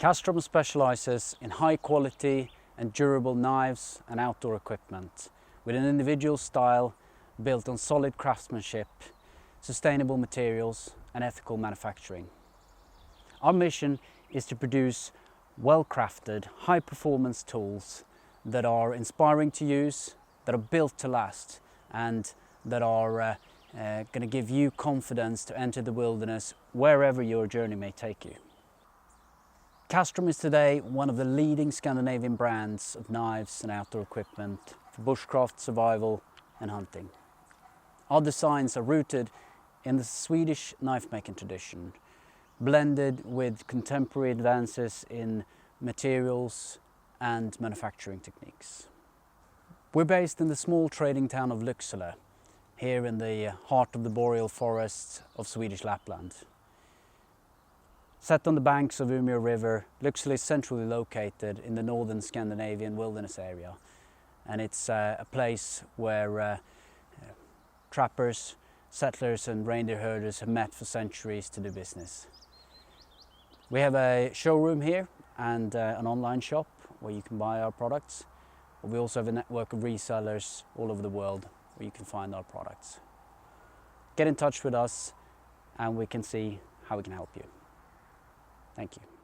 Casstrom specializes in high quality and durable knives and outdoor equipment with an individual style built on solid craftsmanship, sustainable materials and ethical manufacturing. Our mission is to produce well-crafted, high-performance tools that are inspiring to use, that are built to last, and that are going to give you confidence to enter the wilderness wherever your journey may take you. Casström is today one of the leading Scandinavian brands of knives and outdoor equipment for bushcraft, survival and hunting. Our designs are rooted in the Swedish knife making tradition, blended with contemporary advances in materials and manufacturing techniques. We're based in the small trading town of Lycksele, here in the heart of the boreal forests of Swedish Lapland. Set on the banks of Umeå River, Lycksele is centrally located in the northern Scandinavian wilderness area, and it's a place where trappers, settlers and reindeer herders have met for centuries to do business. We have a showroom here and an online shop where you can buy our products. But we also have a network of resellers all over the world where you can find our products. Get in touch with us and we can see how we can help you. Thank you.